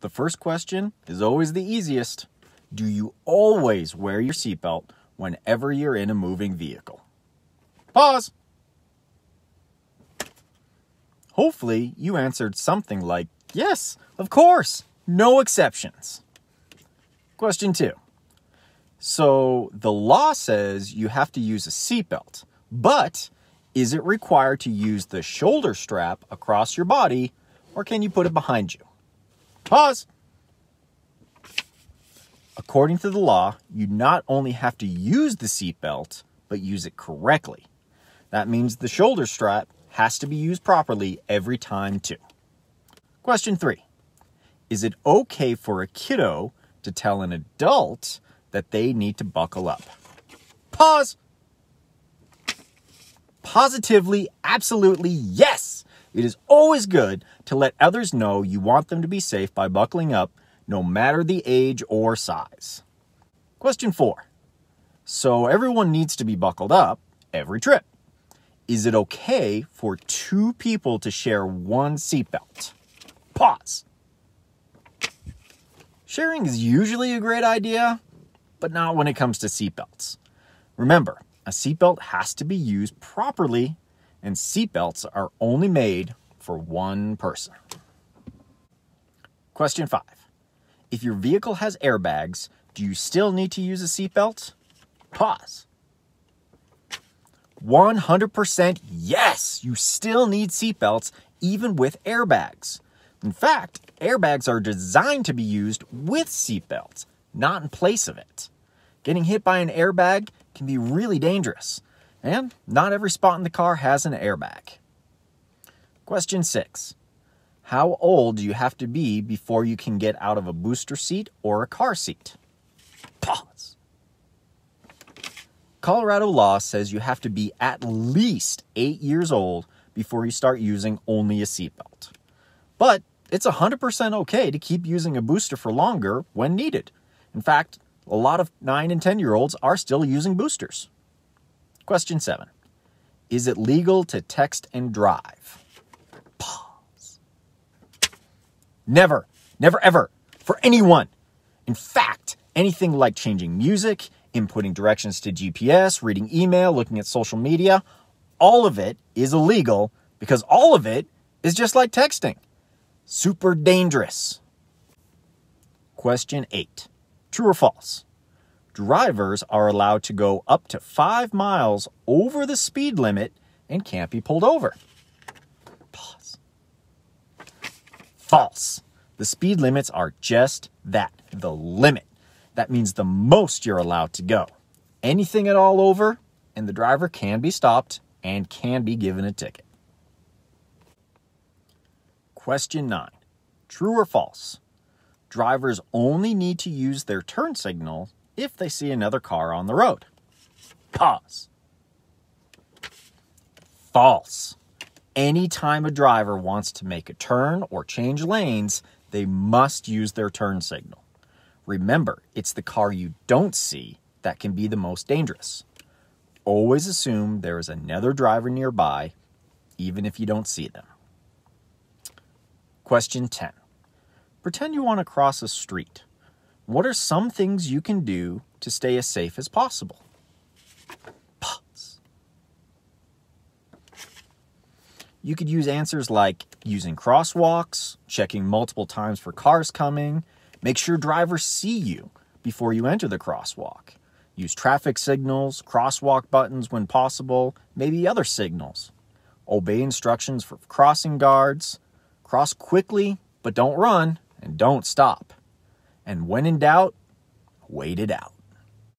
The first question is always the easiest. Do you always wear your seatbelt whenever you're in a moving vehicle? Pause. Hopefully, you answered something like, yes, of course, no exceptions. Question 2. So, the law says you have to use a seatbelt, but is it required to use the shoulder strap across your body, or can you put it behind you? Pause. According to the law, you not only have to use the seatbelt, but use it correctly. That means the shoulder strap has to be used properly every time too. Question 3. Is it okay for a kiddo to tell an adult that they need to buckle up? Pause. Positively, absolutely, yes! It is always good to let others know you want them to be safe by buckling up, no matter the age or size. Question 4. So everyone needs to be buckled up every trip. Is it okay for 2 people to share one seatbelt? Pause. Sharing is usually a great idea, but not when it comes to seatbelts. Remember, a seatbelt has to be used properly, and seatbelts are only made for one person. Question 5. If your vehicle has airbags, do you still need to use a seatbelt? Pause. 100% yes, you still need seatbelts even with airbags. In fact, airbags are designed to be used with seatbelts, not in place of it. Getting hit by an airbag can be really dangerous, and not every spot in the car has an airbag. Question 6. How old do you have to be before you can get out of a booster seat or a car seat? Pause. Colorado law says you have to be at least 8 years old before you start using only a seatbelt. But it's 100% okay to keep using a booster for longer when needed. In fact, a lot of 9 and 10-year-olds are still using boosters. Question 7. Is it legal to text and drive? Pause. Never, never, ever, for anyone. In fact, anything like changing music, inputting directions to GPS, reading email, looking at social media, all of it is illegal because all of it is just like texting. Super dangerous. Question 8. True or false? Drivers are allowed to go up to 5 miles over the speed limit and can't be pulled over. Pause. False. The speed limits are just that, the limit. That means the most you're allowed to go. Anything at all over, and the driver can be stopped and can be given a ticket. Question 9. True or false? Drivers only need to use their turn signal if they see another car on the road. Pause. False. Anytime a driver wants to make a turn or change lanes, they must use their turn signal. Remember, it's the car you don't see that can be the most dangerous. Always assume there is another driver nearby, even if you don't see them. Question 10. Pretend you want to cross a street. What are some things you can do to stay as safe as possible? Pause. You could use answers like using crosswalks, checking multiple times for cars coming, make sure drivers see you before you enter the crosswalk. Use traffic signals, crosswalk buttons when possible, maybe other signals. Obey instructions for crossing guards. Cross quickly, but don't run, and don't stop. And when in doubt, wait it out.